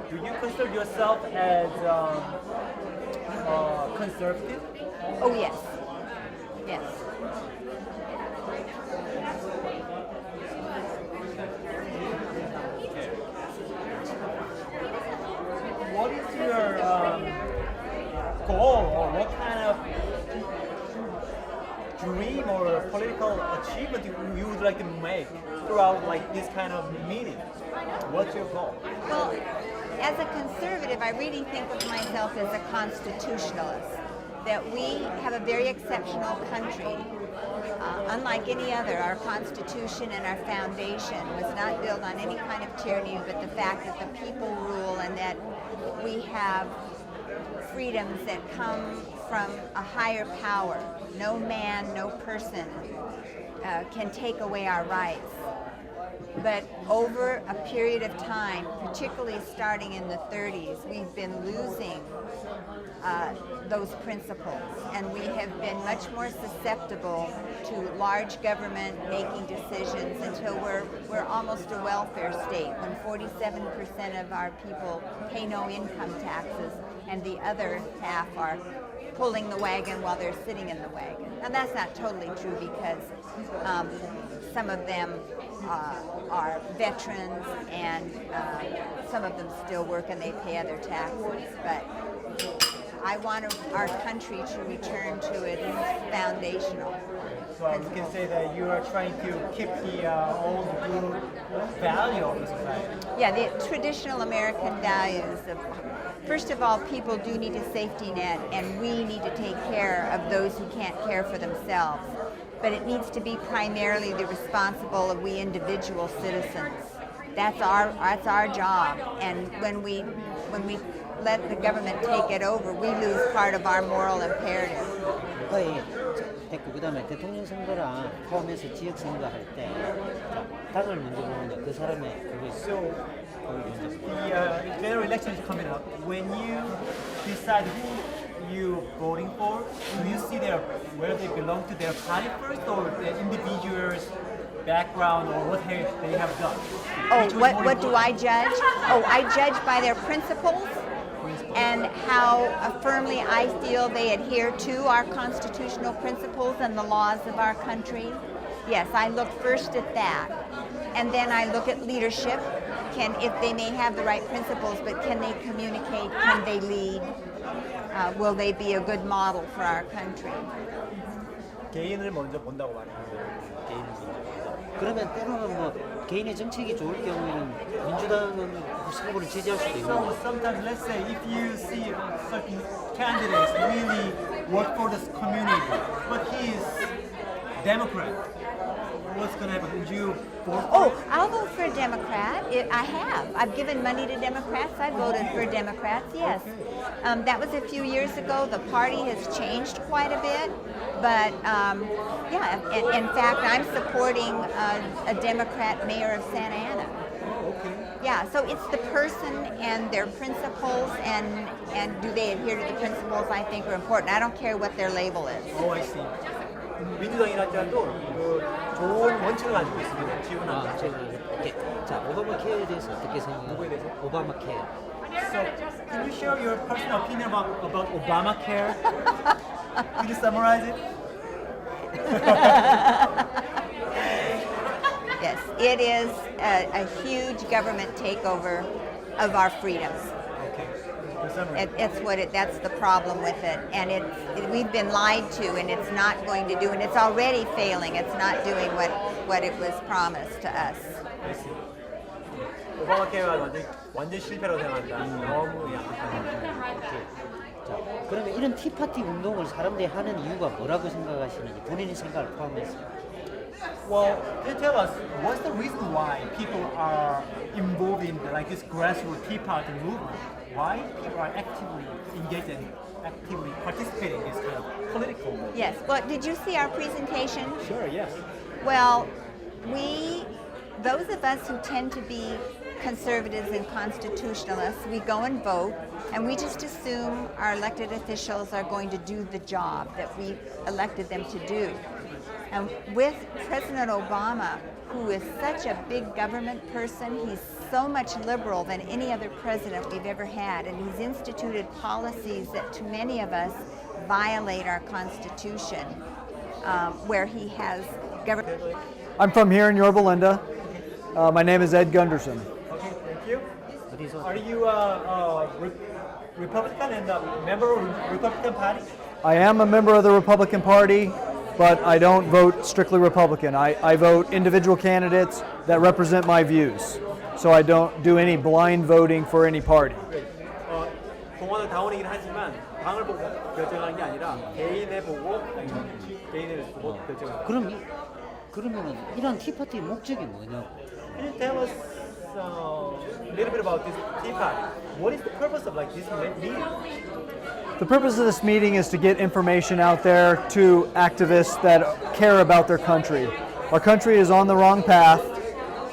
Do you consider yourself as conservative? Oh, yes. Yes. What is your goal, or what kind of dream or political achievement you would like to make throughout like this kind of meeting? What's your goal? Well, as a conservative, I really think of myself as a constitutionalist, that we have a very exceptional country. Unlike any other, our Constitution and our foundation was not built on any kind of tyranny, but the fact that the people rule and that we have freedoms that come from a higher power. No man, no person can take away our rights. But over a period of time, particularly starting in the 30s, we've been losing those principles, and we have been much more susceptible to large government making decisions until we're almost a welfare state, when 47% of our people pay no income taxes and the other half are pulling the wagon while they're sitting in the wagon. Now that's not totally true, because some of them are veterans, and some of them still work and they pay other taxes. But I want our country to return to its foundational. So you can say that you are trying to keep the old good value of the society. Yeah, the traditional American values of first of all, people do need a safety net, and we need to take care of those who can't care for themselves. But it needs to be primarily the responsible of we individual citizens. That's our job. And when we let the government take it over, we lose part of our moral imperative. 그다음에 대통령 선거랑 포함해서 지역 선거 할 때 당을 먼저 보는데 그 사람의 그게 So the general election is coming up. When you decide who you voting for, do you see whether they belong to their party first or the individual's background or what they have done? Oh, Which was more what do I important? judge? Oh, I judge by their principles and how firmly I feel they adhere to our constitutional principles and the laws of our country. Yes, I look first at that. And then I look at leadership. If they may have the right principles, but can they communicate? Can they lead? Will they be a good model for our country? 개인을 먼저 본다고 말했는데 개인을 먼저. 그러면 때로는 뭐 개인의 정책이 좋을 경우에는 민주당은 선거를 지지할 수도 있고. So sometimes, let's say, if you see certain candidates really work for this community, but he is Democrat, what's going to happen? Would you vote for Oh, it? I'll vote for a Democrat. I have. I've given money to Democrats. I voted for Democrats, yes. That was a few years ago. The party has changed quite a bit. But, yeah, in fact, I'm supporting a Democrat mayor of Santa Ana. Yeah, so it's the person and their principles and do they adhere to the principles I think are important. I don't care what their label is. Oh, I see. 민주당이라도 그 좋은 원칙을 가지고 있습니다. 지원한다. 자, 오바마 케어에 대해서 어떻게 생각하세요? 누구에 대해서? 오바마 케어. So, can you share your personal opinion about Obamacare? Could you summarize it? Yes, it is a huge government takeover of our freedoms. That's the problem with it, and we've been lied to, and it's not going to do, and it's already failing. It's not doing what it was promised to us. 오바마케어가 완전 실패로 생각한다. 너무 자, 그러면 이런 티파티 운동을 사람들이 하는 이유가 뭐라고 생각하시는지 본인의 생각을 포함해서. Well, can you tell us what's the reason why people are involved in like this grassroots Tea Party movement? Why people are actively engaged and actively participating in this kind of political movement? Yes. Well, did you see our presentation? Sure, yes. Well, those of us who tend to be conservatives and constitutionalists, we go and vote, and we just assume our elected officials are going to do the job that we elected them to do. And with President Obama, who is such a big government person, he's so much liberal than any other president we've ever had, and he's instituted policies that to many of us violate our Constitution, where he has government. I'm from here in Yorba Linda. My name is Ed Gunderson. Okay, thank you. Are you a Republican and a member of the Republican Party? I am a member of the Republican Party, but I don't vote strictly Republican. I vote individual candidates that represent my views. So I don't do any blind voting for any party. 공화당 당원이긴 하지만 당을 보고 결정하는 게 아니라 개인을 보고 결정하는. 그러면은 이런 티파티의 목적이 뭐냐고? Can you tell us a little bit about this Tea Party? What is the purpose of like this meeting? The purpose of this meeting is to get information out there to activists that care about their country. Our country is on the wrong path.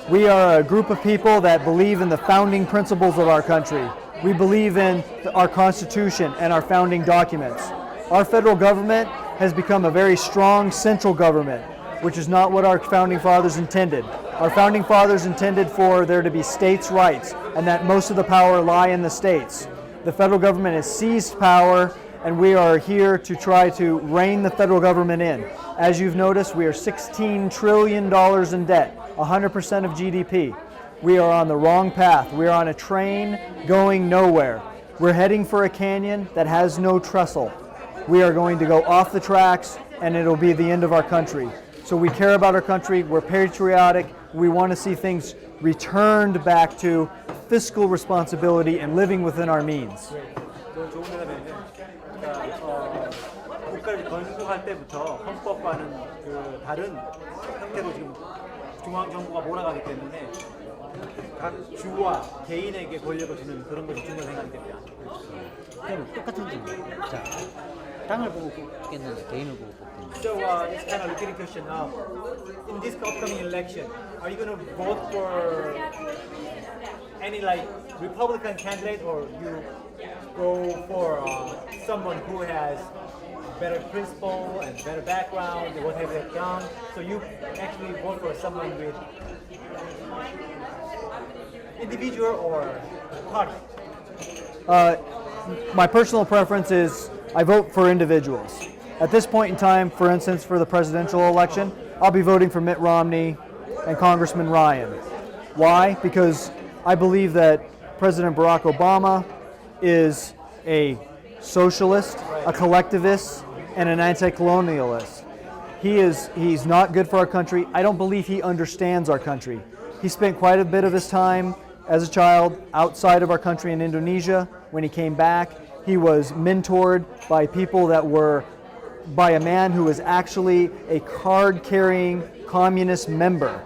We are a group of people that believe in the founding principles of our country. We believe in our Constitution and our founding documents. Our federal government has become a very strong central government, which is not what our founding fathers intended. Our founding fathers intended for there to be states' rights and that most of the power lie in the states. The federal government has seized power, and we are here to try to rein the federal government in. As you've noticed, we are $16 trillion in debt, 100% of GDP. We are on the wrong path. We are on a train going nowhere. We're heading for a canyon that has no trestle. We are going to go off the tracks, and it'll be the end of our country. So we care about our country, we're patriotic, we want to see things returned back to fiscal responsibility and living within our means. 또 좋은 대답이네요. 그러니까 국가를 건국할 때부터 헌법과는 그 다른 형태로 지금 중앙 정부가 몰아가기 때문에 각 주와 개인에게 권력을 주는 그런 것이 중요한 생각이 됩니다. 그럼 똑같은 질문. 자, 땅을 보고 뽑겠는데 개인을 보고 뽑겠는데. So it's kind of a repeating question. In this upcoming election, are you going to vote for any like Republican candidate, or you go for someone who has better principle and better background, what have they done? So you actually vote for someone with individual or party? My personal preference is I vote for individuals. At this point in time, for instance, for the presidential election, I'll be voting for Mitt Romney and Congressman Ryan. Why? Because I believe that President Barack Obama is a socialist, a collectivist, and an anti-colonialist. He's not good for our country. I don't believe he understands our country. He spent quite a bit of his time as a child outside of our country in Indonesia. When he came back, he was mentored by people that were, by a man who was actually a card-carrying communist member.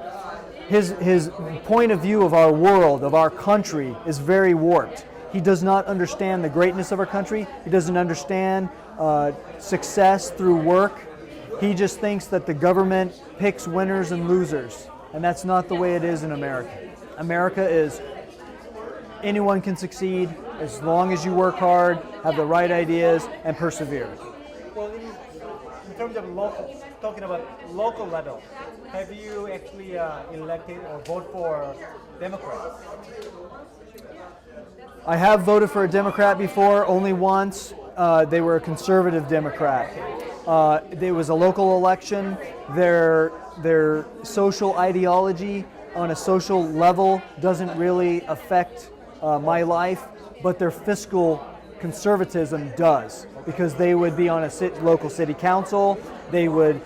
His point of view of our world, of our country, is very warped. He does not understand the greatness of our country. He doesn't understand success through work. He just thinks that the government picks winners and losers, and that's not the way it is in America. America is anyone can succeed as long as you work hard, have the right ideas, and persevere. Well, in terms of local, talking about local level, have you actually elected or voted for Democrats? I have voted for a Democrat before, only once. They were a conservative Democrat. There was a local election. Their social ideology on a social level doesn't really affect my life, but their fiscal conservatism does, because they would be on a local city council. They would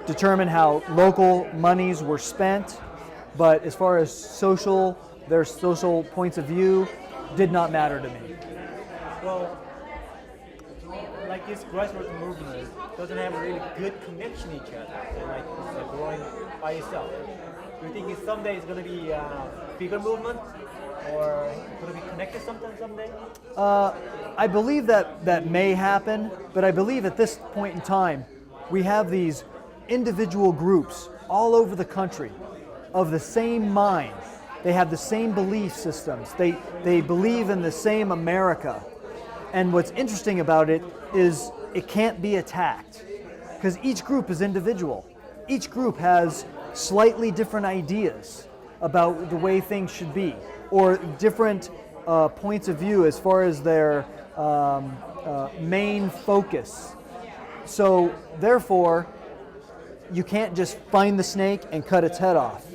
determine how local monies were spent, but as far as their social points of view did not matter to me. Well, like this grassroots movement doesn't have a really good connection to each other, and like it's growing by itself. Do you think someday it's going to be a bigger movement, or going to be connected someday? I believe that may happen, but I believe at this point in time, we have these individual groups all over the country of the same mind. They have the same belief systems. They believe in the same America. And what's interesting about it is it can't be attacked, because each group is individual. Each group has slightly different ideas about the way things should be, or different points of view as far as their main focus. So therefore, you can't just find the snake and cut its head off.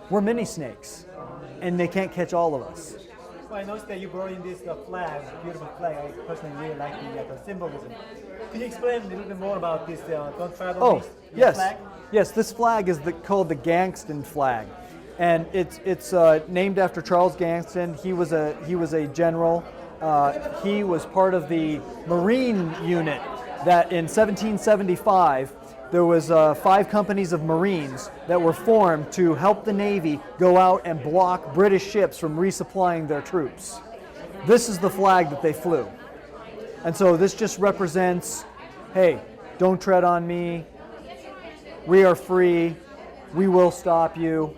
We're many snakes, and they can't catch all of us. Well, I noticed that you brought in this flag, beautiful flag. I personally really like the symbolism. Could you explain a little bit more about this Don't Travel Yes. flag? Yes, this flag is called the Gangston flag, and it's named after Charles Gangston. He was a general. He was part of the Marine unit that in 1775 there was 5 companies of Marines that were formed to help the Navy go out and block British ships from resupplying their troops. This is the flag that they flew. And so this just represents, hey, don't tread on me. We are free. We will stop you.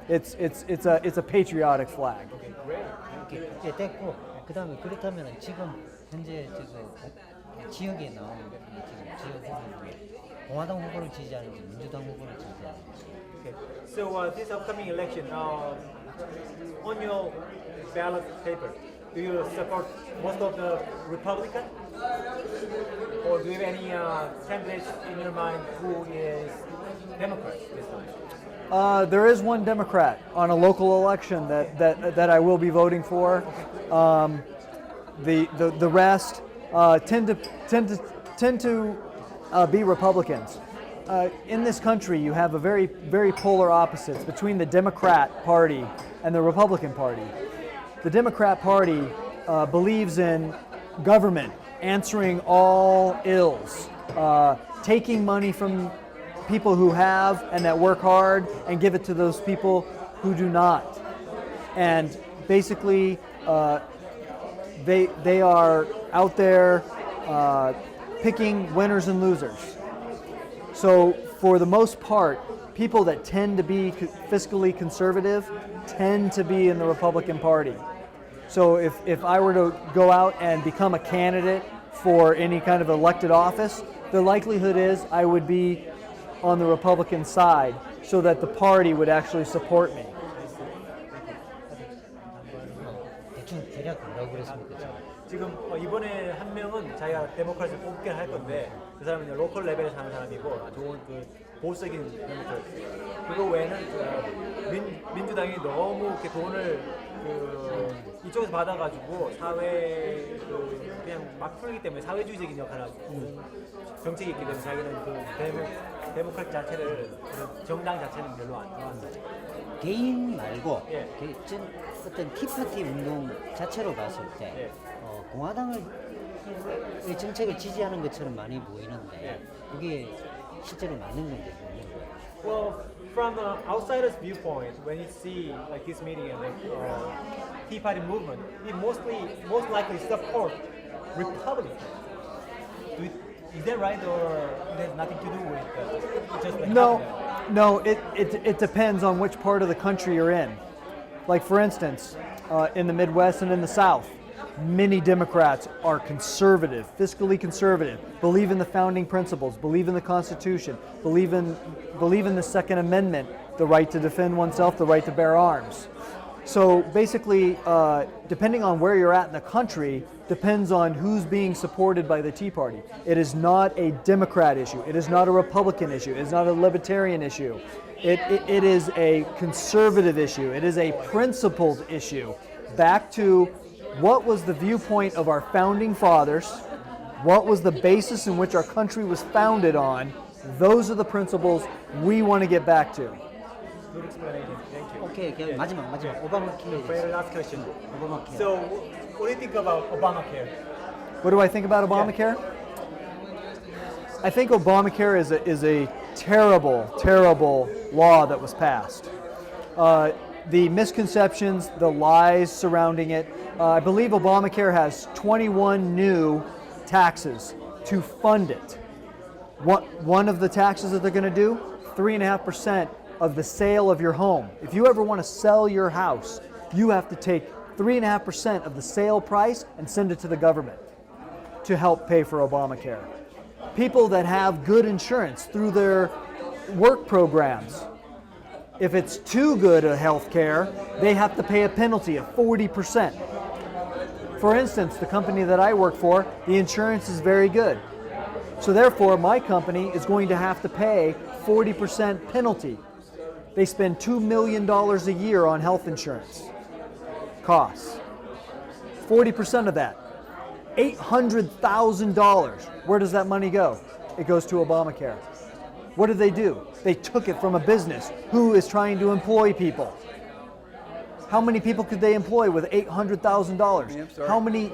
It's a patriotic flag. 이렇게 됐고, 그다음에 그렇다면 지금 현재 지역에 나오는 지금 지역 후보는 공화당 후보를 지지하는지 민주당 후보를 지지하는지. Okay. So this upcoming election, on your ballot paper, do you support most of the Republican, or do you have any candidates in your mind who is Democrat this time? There is one Democrat on a local election that I will be voting for. The rest tend to be Republicans. in this country, you have a very, very polar opposites between the Democrat Party and the Republican Party. The Democrat Party believes in government answering all ills, taking money from people who have and that work hard and give it to those people who do not. And basically, they are out there picking winners and losers. So for the most part, people that tend to be fiscally conservative tend to be in the Republican Party. So if I were to go out and become a candidate for any kind of elected office, the likelihood is I would be on the Republican side so that the party would actually support me. 대충 대략 뭐라고 그랬습니까? 지금 이번에 한 명은 자기가 데모크라시를 뽑게 할 건데 그 사람은 이제 로컬 레벨에 사는 사람이고 좋은 그 보수적인 데모크라시. 그거 외에는 민주당이 너무 이렇게 돈을 이쪽에서 받아가지고 사회 그냥 막 풀기 때문에 사회주의적인 역할을 하고 정책이 있기 때문에 자기는 그 데모크라시 자체를 그런 정당 자체는 별로 안 좋아한다. 개인 말고 예. 어떤 티파티 운동 자체로 봤을 때 예. 공화당을 이 정책을 지지하는 것처럼 많이 보이는데 그게 실제로 맞는 건지 모르는 거예요. Well, from an outsider's viewpoint, when you see like this meeting and the Tea Party movement, it most likely support Republicans. Is that right, or it has nothing to do with just like No, it depends on which part of the country you're in. Like for instance, in the Midwest and in the South, many Democrats are conservative, fiscally conservative, believe in the founding principles, believe in the Constitution, believe in the Second Amendment, the right to defend oneself, the right to bear arms. So basically, depending on where you're at in the country, depends on who's being supported by the Tea Party. It is not a Democrat issue. It is not a Republican issue. It is not a libertarian issue. It is a conservative issue. It is a principled issue. Back to what was the viewpoint of our founding fathers? What was the basis in which our country was founded on? Those are the principles we want to get back to. Good explanation. Thank you. 오케이, 마지막 오바마 케어. Very last question. 오바마 케어. So, what do you think about Obamacare? What do I think about Obamacare? I think Obamacare is a terrible, terrible law that was passed. The misconceptions, the lies surrounding it. I believe Obamacare has 21 new taxes to fund it. One of the taxes that they're going to do, 3.5% of the sale of your home. If you ever want to sell your house, you have to take 3.5% of the sale price and send it to the government to help pay for Obamacare. People that have good insurance through their work programs, if it's too good a health care, they have to pay a penalty of 40%. For instance, the company that I work for, the insurance is very good. So therefore, my company is going to have to pay 40% penalty. They spend $2 million a year on health insurance costs. 40% of that, $800,000. Where does that money go? It goes to Obamacare. What did they do? They took it from a business who is trying to employ people. How many people could they employ with $800,000? How many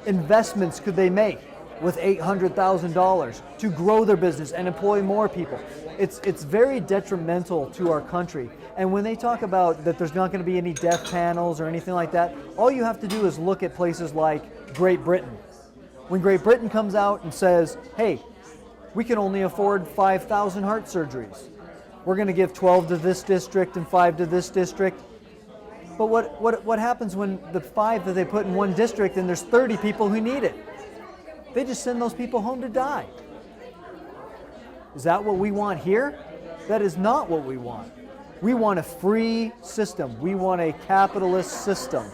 investments could they make with $800,000 to grow their business and employ more people? It's very detrimental to our country. And when they talk about that there's not going to be any death panels or anything like that, all you have to do is look at places like Great Britain. When Great Britain comes out and says, hey, we can only afford 5,000 heart surgeries. We're going to give 12 to this district and 5 to this district. But what happens when the 5 that they put in one district and there's 30 people who need it? They just send those people home to die. Is that what we want here? That is not what we want. We want a free system. We want a capitalist system.